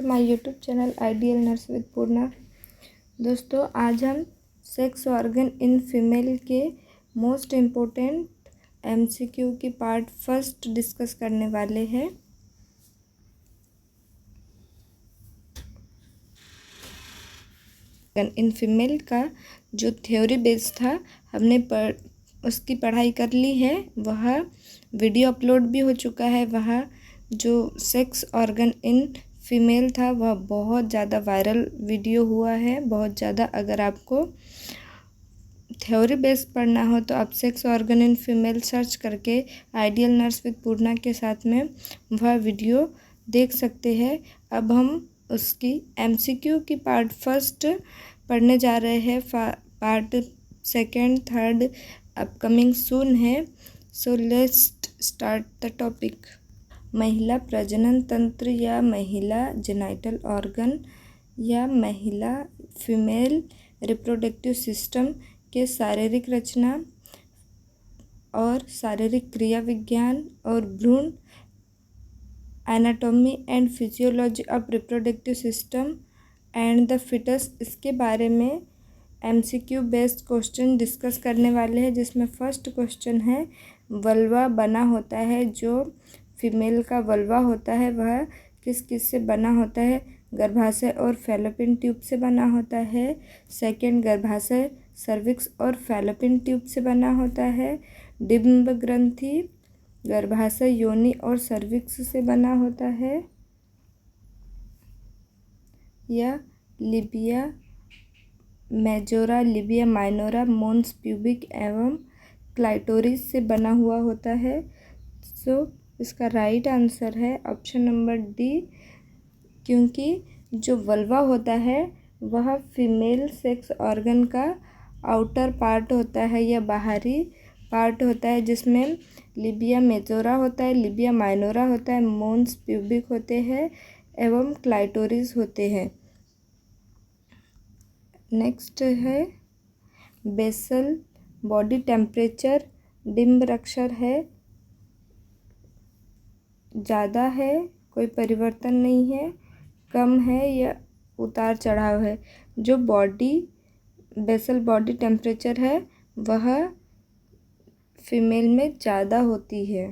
My YouTube channel ideal nurse with Purna. दोस्तों, आज हम सेक्स ऑर्गन इन फीमेल के मोस्ट इम्पोर्टेंट एमसीक्यू की पार्ट फर्स्ट डिस्कस करने वाले हैं। इन फीमेल का जो थ्योरी बेस था हमने उसकी पढ़ाई कर ली है। वह वीडियो अपलोड भी हो चुका है। वह जो सेक्स ऑर्गन इन फीमेल था वह बहुत ज़्यादा वायरल वीडियो हुआ है, बहुत ज़्यादा। अगर आपको थ्योरी बेस पढ़ना हो तो आप sex organ in female search करके आइडियल नर्स विद पूर्णा के साथ में वह वीडियो देख सकते हैं। अब हम उसकी एमसीक्यू की पार्ट फर्स्ट पढ़ने जा रहे हैं। पार्ट सेकेंड थर्ड अपकमिंग सून है। So let's start the topic. महिला प्रजनन तंत्र या महिला जेनाइटल ऑर्गन या महिला फीमेल रिप्रोडक्टिव सिस्टम के शारीरिक रचना और शारीरिक क्रिया विज्ञान और भ्रूण anatomy and physiology of reproductive system and the foetus, इसके बारे में एमसीक्यू बेस्ड क्वेश्चन डिस्कस करने वाले हैं। जिसमें फर्स्ट क्वेश्चन है, वल्वा बना होता है। जो फीमेल का वल्वा होता है वह किस किस से बना होता है? गर्भाशय और फैलोपियन ट्यूब से बना होता है। सेकंड, गर्भाशय, सर्विक्स और फैलोपियन ट्यूब से बना होता है। डिंब ग्रंथि गर्भाशय, योनि और सर्विक्स से बना होता है। या labia majora, labia minora, mons pubic एवं क्लाइटोरिस से बना हुआ होता है। सो इसका राइट आंसर है ऑप्शन नंबर डी, क्योंकि जो वल्वा होता है वह फीमेल सेक्स ऑर्गन का आउटर पार्ट होता है या बाहरी पार्ट होता है, जिसमें लिबिया मेजोरा होता है, लिबिया माइनोरा होता है, मोन्स प्यूबिक होते हैं एवं क्लाइटोरिस होते हैं। नेक्स्ट है बेसल बॉडी टेम्परेचर डिम्बरक्षर है, ज़्यादा है, कोई परिवर्तन नहीं है, कम है या उतार चढ़ाव है। जो बेसल बॉडी टेम्परेचर है वह फीमेल में ज़्यादा होती है।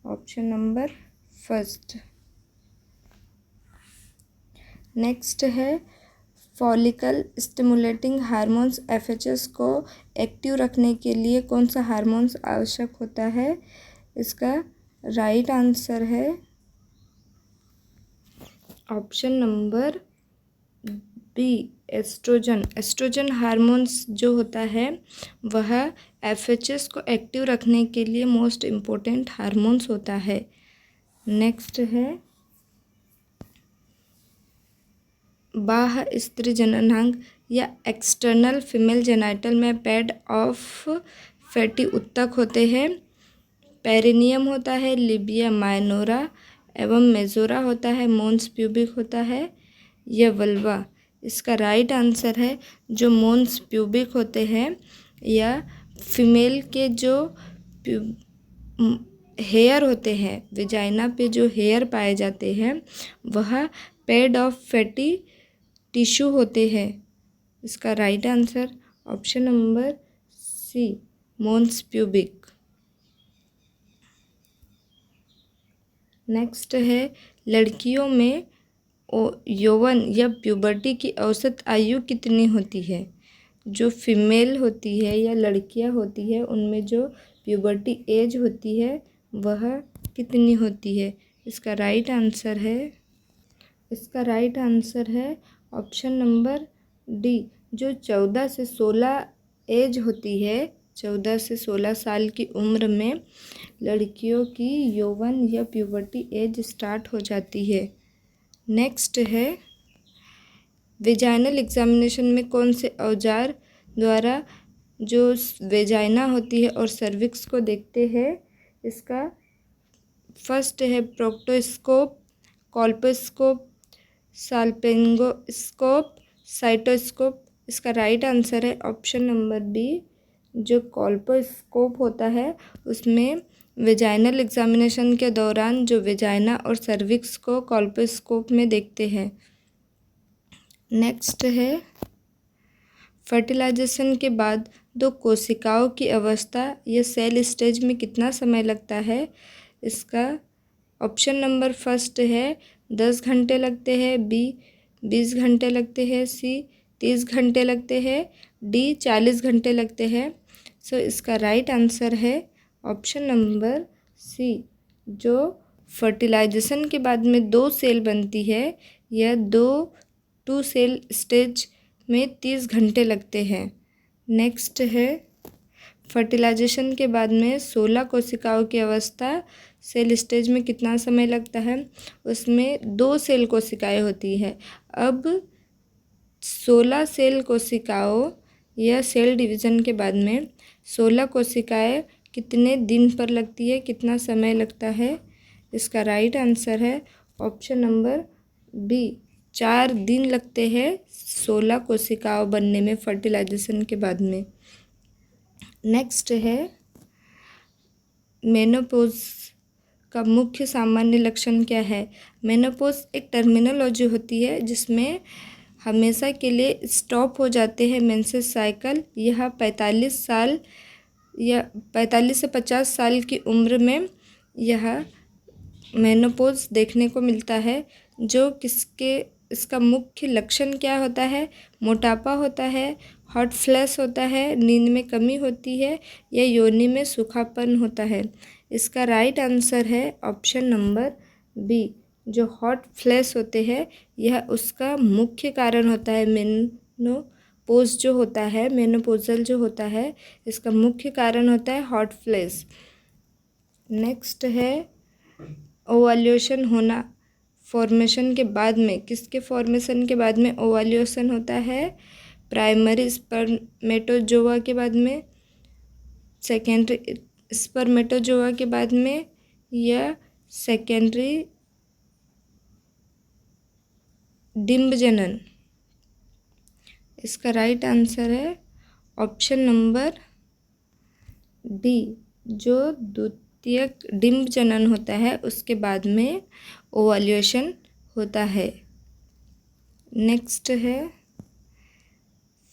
Option number first. नेक्स्ट है फॉलिकल स्टिमुलेटिंग हार्मोन्स एफएचएस को एक्टिव रखने के लिए कौन सा हार्मोन्स आवश्यक होता है? इसका राइट आंसर है option number B, oestrogen. Oestrogen hormones जो होता है वह एफएचएस को एक्टिव रखने के लिए मोस्ट इम्पोर्टेंट हार्मोन्स होता है। नेक्स्ट है बाह्य स्त्री जननांग या एक्सटर्नल फीमेल जेनाइटल में पैड ऑफ फैटी उत्तक होते हैं। पेरिनियम होता है, लिबिया माइनोरा एवं मेजोरा होता है, मोन्स प्यूबिक होता है या वल्वा। इसका राइट आंसर है जो मोन्स प्यूबिक होते हैं या फीमेल के जो हेयर होते हैं, विजाइना पे जो हेयर पाए जाते हैं वह पैड ऑफ फैटी टिश्यू होते हैं। इसका right answer option number C, mons pubic. Next है लड़कियों में यौवन या प्यूबर्टी की औसत आयु कितनी होती है? जो फीमेल होती है या लड़कियां होती है उनमें जो प्यूबर्टी एज होती है वह कितनी होती है? इसका राइट आंसर है ऑप्शन नंबर डी, जो 14 से 16 एज होती है। 14 से 16 साल की उम्र में लड़कियों की यौवन या प्यूबर्टी एज स्टार्ट हो जाती है। नेक्स्ट है वेजाइनल एग्जामिनेशन में कौन से औजार द्वारा जो वेजाइना होती है और सर्विक्स को देखते हैं? इसका फर्स्ट है प्रोक्टोस्कोप, कॉल्पोस्कोप, साल्पिंगोस्कोप, साइटोस्कोप। इसका राइट आंसर है ऑप्शन नंबर बी, जो कॉल्पोस्कोप होता है उसमें वेजाइनल एग्जामिनेशन के दौरान जो वेजाइना और सर्विक्स को कोल्पोस्कोप में देखते हैं। नेक्स्ट है फर्टिलाइजेशन के बाद दो कोशिकाओं की अवस्था या सेल स्टेज में कितना समय लगता है। इसका ऑप्शन नंबर फर्स्ट है 10 घंटे लगते हैं, बी 20 घंटे लगते हैं, सी 30 घंटे लगते हैं, डी 40 घंटे लगते हैं। सो इसका राइट आंसर है ऑप्शन नंबर सी। जो फर्टिलाइजेशन के बाद में दो सेल बनती है यह टू सेल स्टेज में 30 घंटे लगते हैं। नेक्स्ट है फर्टिलाइजेशन के बाद में 16 कोशिकाओं की अवस्था सेल स्टेज में कितना समय लगता है। उसमें 2 सेल कोशिकाएं होती है। अब 16 सेल कोशिकाओं या सेल डिवीज़न के बाद में 16 कोशिकाएं कितने दिन पर लगती है, कितना समय लगता है। इसका राइट आंसर है ऑप्शन नंबर बी, 4 दिन लगते हैं 16 कोशिकाओं बनने में फर्टिलाइजेशन के बाद में। नेक्स्ट है मेनोपॉज का मुख्य सामान्य लक्षण क्या है। मेनोपॉज एक टर्मिनोलॉजी होती है जिसमें हमेशा के लिए स्टॉप हो जाते हैं मेंसेस साइकिल। यह 45 साल या 45 से 50 साल की उम्र में यह मेनोपॉज देखने को मिलता है। जो इसका मुख्य लक्षण क्या होता है, मोटापा होता है, हॉट फ्लैश होता है, नींद में कमी होती है या योनि में सूखापन होता है। इसका राइट आंसर है ऑप्शन नंबर बी। जो हॉट फ्लैश होते हैं यह उसका मुख्य कारण होता है। मेनोपॉज जो होता है, मेनोपॉजल जो होता है, इसका मुख्य कारण होता है हॉट फ्लैश। नेक्स्ट है ओवल्यूशन होना फॉर्मेशन के बाद में, किसके फॉर्मेशन के बाद में ओवल्यूशन होता है। प्राइमरी स्पर्मेटोजोआ के बाद में, सेकेंडरी स्पर्मेटोजोआ के बाद में या सेकेंडरी डिंब जनन। इसका राइट आंसर है ऑप्शन नंबर डी। जो द्वितीयक डिंब जनन होता है उसके बाद में ओवल्यूशन होता है। नेक्स्ट है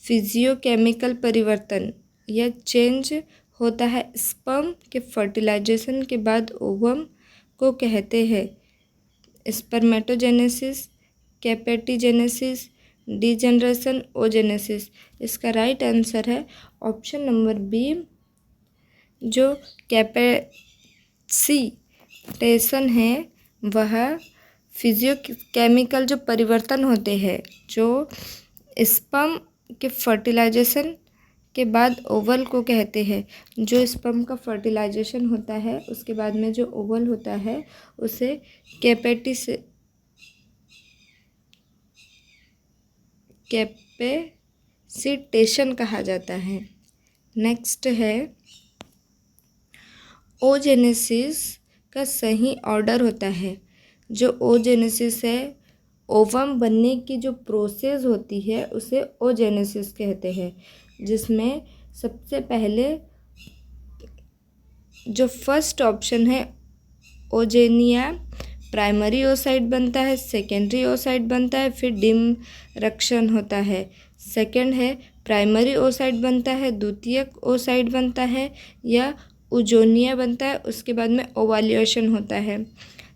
फिजियोकेमिकल परिवर्तन या चेंज होता है स्पर्म के फर्टिलाइजेशन के बाद ओवम को कहते हैं। Spermatogenesis, capacitation, degeneration, oogenesis. इसका राइट आंसर है ऑप्शन नंबर बी। जो कैपेसिटेशन है वह फिजियोकेमिकल जो परिवर्तन होते हैं जो स्पर्म के फर्टिलाइजेशन के बाद ओवल को कहते हैं। जो स्पर्म का फर्टिलाइजेशन होता है उसके बाद में जो ओवल होता है उसे कैपेसिटेशन कहा जाता है। नेक्स्ट है ओजेनेसिस का सही ऑर्डर होता है। जो ओजेनेसिस है, ओवम बनने की जो प्रोसेस होती है उसे ओजेनेसिस कहते हैं। जिसमें सबसे पहले जो फर्स्ट ऑप्शन है ओजेनिया, प्राइमरी ओसाइट बनता है, सेकेंडरी ओसाइट बनता है, फिर डिमरक्शन होता है। सेकंड है प्राइमरी ओसाइट बनता है, द्वितीयक ओसाइट बनता है या उजोनिया बनता है, उसके बाद में ओवल्यूशन होता है।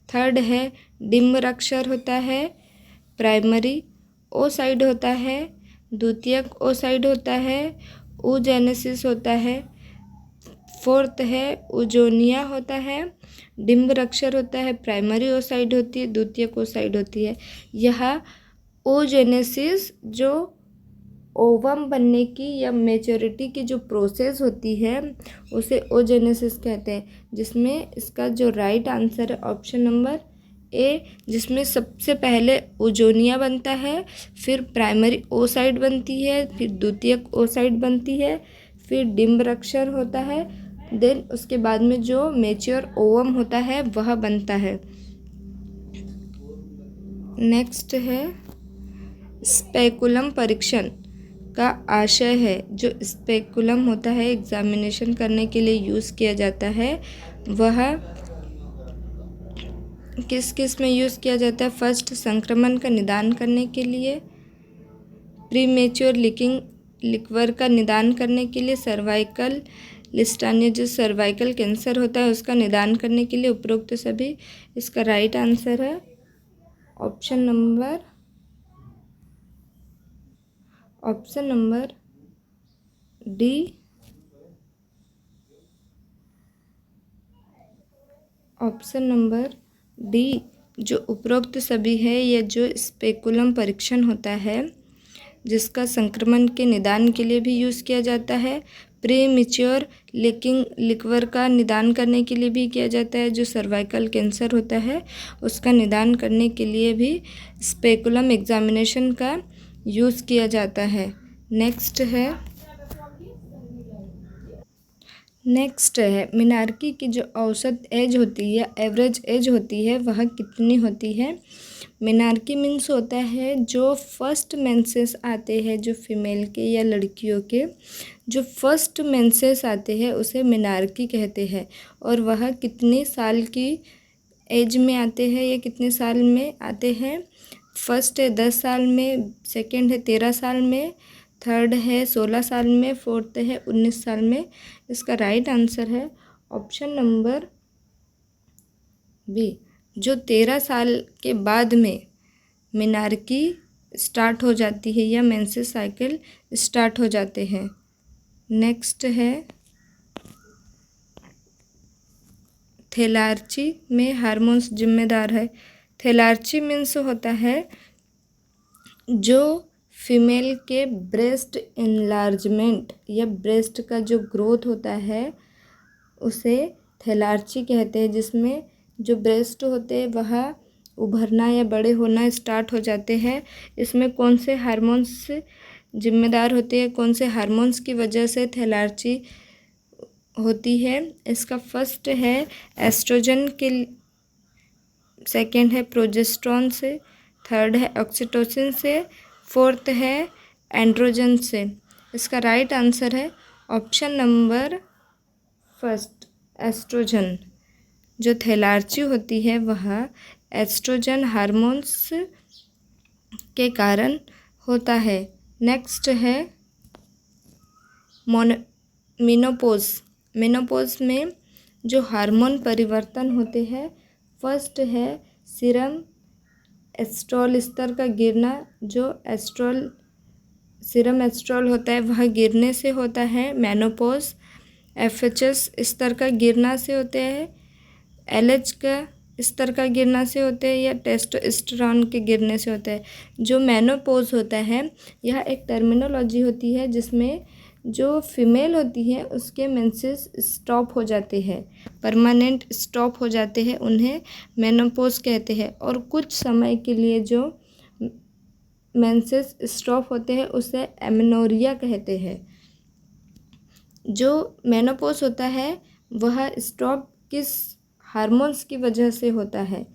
थर्ड है डिमरक्शन होता है, प्राइमरी ओसाइट होता है, द्वितीयक ओसाइट होता है, ओजेनेसिस होता है। फोर्थ है उजोनिया होता है, डिम्बरक्षर होता है, प्राइमरी ओसाइट होती है, द्वितीयक ओसाइट होती है। यह ओजेनेसिस जो ओवम बनने की या मेच्योरिटी की जो प्रोसेस होती है उसे ओजेनेसिस कहते हैं। जिसमें इसका जो राइट आंसर है ऑप्शन नंबर ए, जिसमें सबसे पहले उजोनिया बनता है, फिर प्राइमरी ओसाइट बनती है, फिर द्वितीयक ओसाइट बनती है, फिर डिम्बरक्षर होता है, देन उसके बाद में जो मेच्योर ओवम होता है वह बनता है। नेक्स्ट है स्पेकुलम परीक्षण का आशय है, जो स्पेकुलम होता है एग्जामिनेशन करने के लिए यूज़ किया जाता है, वह किस किस में यूज़ किया जाता है? फर्स्ट, संक्रमण का निदान करने के लिए, प्रीमेच्योर लीकिंग लिक्वर का निदान करने के लिए, सर्वाइकल लिस्टानिया जो सर्वाइकल कैंसर होता है उसका निदान करने के लिए, उपरोक्त सभी। इसका राइट आंसर है option number D. Option number D जो उपरोक्त सभी है, यह जो स्पेकुलम परीक्षण होता है जिसका संक्रमण के निदान के लिए भी यूज़ किया जाता है, प्रीमेच्योर लीकिंग लिक्वर का निदान करने के लिए भी किया जाता है, जो सर्वाइकल कैंसर होता है उसका निदान करने के लिए भी स्पेकुलम एग्जामिनेशन का यूज़ किया जाता है। नेक्स्ट है मिनार्की की जो औसत एज होती है या एवरेज एज होती है वह कितनी होती है? मिनार्की मीन्स होता है जो फर्स्ट मेंसेस आते हैं, जो फीमेल के या लड़कियों के जो फर्स्ट मेंसेस आते हैं उसे मिनार्की कहते हैं, और वह कितने साल की एज में आते हैं या कितने साल में आते हैं? फर्स्ट है 10 साल में, सेकंड है 13 साल में, थर्ड है 16 साल में, फोर्थ है 19 साल में। इसका राइट आंसर है ऑप्शन नंबर बी, जो 13 साल के बाद में मिनार्की स्टार्ट हो जाती है या मेंसेस साइकिल स्टार्ट हो जाते हैं। नेक्स्ट है थैलार्ची में हार्मोन्स जिम्मेदार है। थैलार्ची मीन्स होता है जो फीमेल के ब्रेस्ट इनलार्जमेंट या ब्रेस्ट का जो ग्रोथ होता है उसे थैलार्ची कहते हैं, जिसमें जो ब्रेस्ट होते हैं वह उभरना या बड़े होना स्टार्ट हो जाते हैं। इसमें कौन से हार्मोन्स जिम्मेदार होते हैं, कौन से हार्मोन्स की वजह से थैलार्ची होती है? इसका फर्स्ट है एस्ट्रोजन के, सेकंड है प्रोजेस्टेरॉन से, थर्ड है ऑक्सीटोसिन से, फोर्थ है एंड्रोजन से। इसका राइट आंसर है ऑप्शन नंबर फर्स्ट एस्ट्रोजन। जो थैलार्ची होती है वह एस्ट्रोजन हार्मोन्स के कारण होता है। नेक्स्ट है मेनोपॉज में जो हार्मोन परिवर्तन होते हैं, फर्स्ट है सीरम एस्ट्रोल स्तर का गिरना, जो सीरम एस्ट्रोल होता है वह गिरने से होता है मेनोपॉज। एफएचएस स्तर का गिरना से होते हैं, एलएच का स्तर का गिरना से होते हैं, या टेस्टोस्टेरोन के गिरने से होता है। जो मेनोपॉज होता है यह एक टर्मिनोलॉजी होती है जिसमें जो फीमेल होती है उसके मेंसेस स्टॉप हो जाते हैं, परमानेंट स्टॉप हो जाते हैं, उन्हें मेनोपॉज कहते हैं। और कुछ समय के लिए जो मेंसेस स्टॉप होते हैं उसे एमेनोरिया कहते हैं। जो मेनोपॉज होता है वह स्टॉप किस हार्मोन्स की वजह से होता है?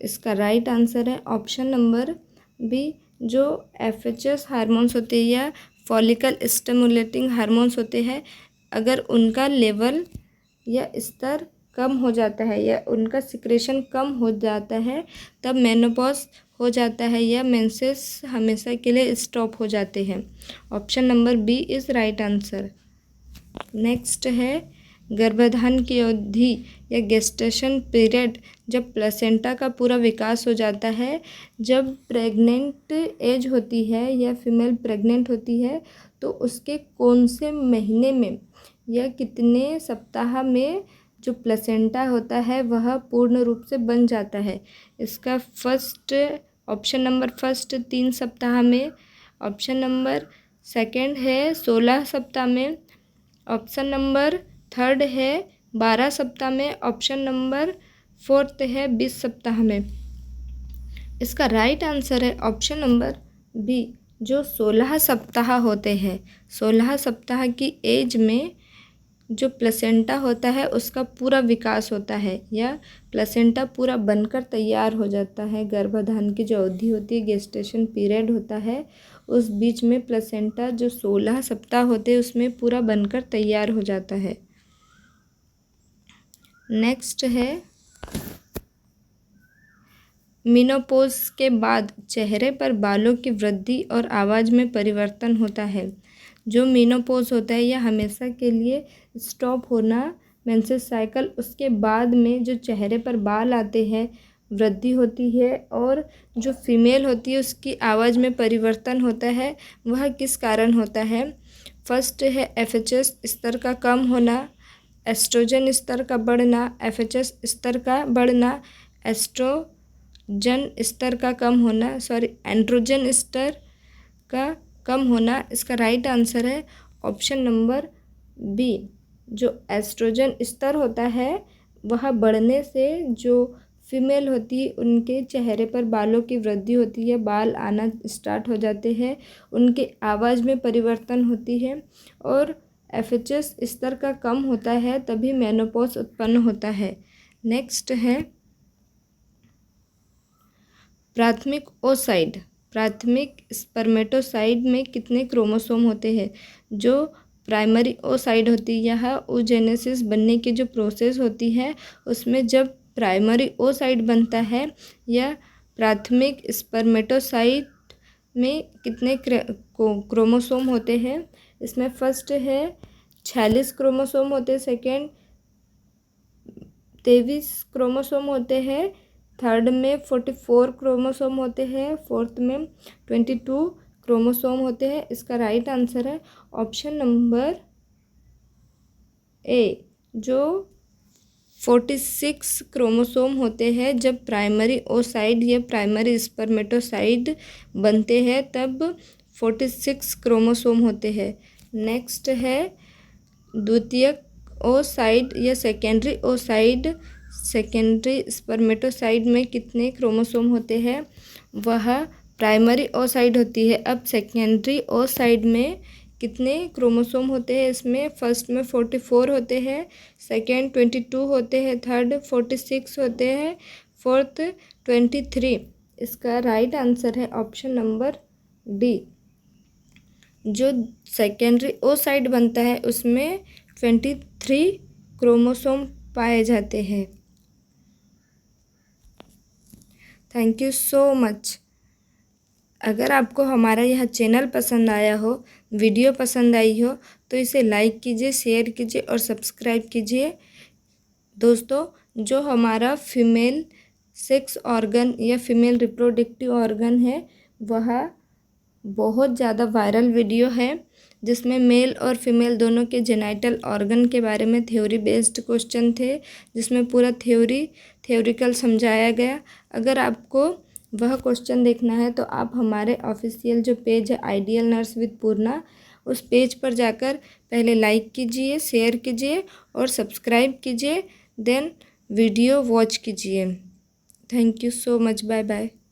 इसका राइट आंसर है ऑप्शन नंबर बी, जो एफएचएस हार्मोन्स होते हैं या फॉलिकल स्टिमुलेटिंग हार्मोन्स होते हैं, अगर उनका लेवल या स्तर कम हो जाता है या उनका सिक्रेशन कम हो जाता है तब मेनोपॉज हो जाता है या मेंसेस हमेशा के लिए स्टॉप हो जाते हैं। Option number B is right answer. Next है गर्भाधान की अवधि या गेस्टेशन पीरियड जब प्लेसेंटा का पूरा विकास हो जाता है, जब प्रेग्नेंट एज होती है या फीमेल प्रेग्नेंट होती है तो उसके कौन से महीने में या कितने सप्ताह में जो प्लेसेंटा होता है वह पूर्ण रूप से बन जाता है? इसका फर्स्ट ऑप्शन नंबर फर्स्ट 3 सप्ताह में, ऑप्शन नंबर सेकंड है 16 सप्ताह में, ऑप्शन नंबर थर्ड है 12 सप्ताह में, ऑप्शन नंबर फोर्थ है 20 सप्ताह में। इसका राइट आंसर है ऑप्शन नंबर बी, जो 16 सप्ताह होते हैं। 16 सप्ताह की एज में जो प्लेसेंटा होता है उसका पूरा विकास होता है या प्लेसेंटा पूरा बनकर तैयार हो जाता है। गर्भाधान की जो अवधि होती है, गेस्टेशन पीरियड होता है, उस बीच में प्लेसेंटा जो 16 सप्ताह होते हैं उसमें पूरा बनकर तैयार हो जाता है। नेक्स्ट है मेनोपॉज के बाद चेहरे पर बालों की वृद्धि और आवाज़ में परिवर्तन होता है। जो मेनोपॉज होता है यह हमेशा के लिए स्टॉप होना मेंसेस साइकिल, उसके बाद में जो चेहरे पर बाल आते हैं, वृद्धि होती है और जो फीमेल होती है उसकी आवाज़ में परिवर्तन होता है, वह किस कारण होता है? फर्स्ट है एफएचएस स्तर का कम होना, एस्ट्रोजन स्तर का बढ़ना, एफएचएस स्तर का बढ़ना, एस्ट्रोजन स्तर का कम होना, एंड्रोजन स्तर का कम होना। इसका राइट आंसर है ऑप्शन नंबर बी। जो एस्ट्रोजन स्तर होता है वह बढ़ने से जो फीमेल होती है उनके चेहरे पर बालों की वृद्धि होती है, बाल आना स्टार्ट हो जाते हैं, उनकी आवाज़ में परिवर्तन होती है और एफएचएस स्तर का कम होता है, तभी मेनोपॉज उत्पन्न होता है। नेक्स्ट है प्राथमिक ओसाइड। प्राथमिक स्पर्मेटोसाइड में कितने क्रोमोसोम होते हैं? जो प्राइमरी ओसाइड होती है यह oogenesis बनने की जो प्रोसेस होती है उसमें जब प्राइमरी ओसाइड बनता है, यह प्राथमिक स्पर्मेटोसाइड में कितने क्रोमोसोम होते हैं? इसमें फर्स्ट है 46 क्रोमोसोम होते हैं, सेकेंड 23 क्रोमोसोम होते हैं, थर्ड में 44 क्रोमोसोम होते हैं, फोर्थ में 22 क्रोमोसोम होते हैं। इसका राइट आंसर है ऑप्शन नंबर ए। जो 46 क्रोमोसोम होते हैं जब प्राइमरी ओसाइड या प्राइमरी स्पर्मेटोसाइड बनते हैं तब 46 क्रोमोसोम होते हैं। नेक्स्ट है द्वितीयक ओसाइड या सेकेंडरी ओसाइड। सेकेंडरी स्पर्मेटोसाइड में कितने क्रोमोसोम होते हैं? वह प्राइमरी ओसाइड होती है। अब सेकेंडरी ओसाइड में कितने क्रोमोसोम होते हैं? इसमें फर्स्ट में 44 होते हैं, सेकेंड 22 होते हैं, थर्ड 46 होते हैं, फोर्थ 23। इसका राइट आंसर है ऑप्शन नंबर डी। जो सेकेंडरी ओसाइड बनता है उसमें 23 क्रोमोसोम पाए जाते हैं। Thank you so much. अगर आपको हमारा यह चैनल पसंद आया हो, वीडियो पसंद आई हो तो इसे लाइक कीजिए, शेयर कीजिए और सब्सक्राइब कीजिए। दोस्तों, जो हमारा फीमेल सेक्स ऑर्गन या फीमेल रिप्रोडक्टिव ऑर्गन है वह बहुत ज़्यादा वायरल वीडियो है जिसमें मेल और फीमेल दोनों के जेनाइटल ऑर्गन के बारे में थ्योरी बेस्ड क्वेश्चन थे, जिसमें पूरा थ्योरिकल समझाया गया। अगर आपको वह क्वेश्चन देखना है तो आप हमारे ऑफिशियल जो पेज है आइडियल नर्स विद पूर्णा, उस पेज पर जाकर पहले लाइक कीजिए, शेयर कीजिए और सब्सक्राइब कीजिए, देन वीडियो वॉच कीजिए। Thank you so much. Bye bye.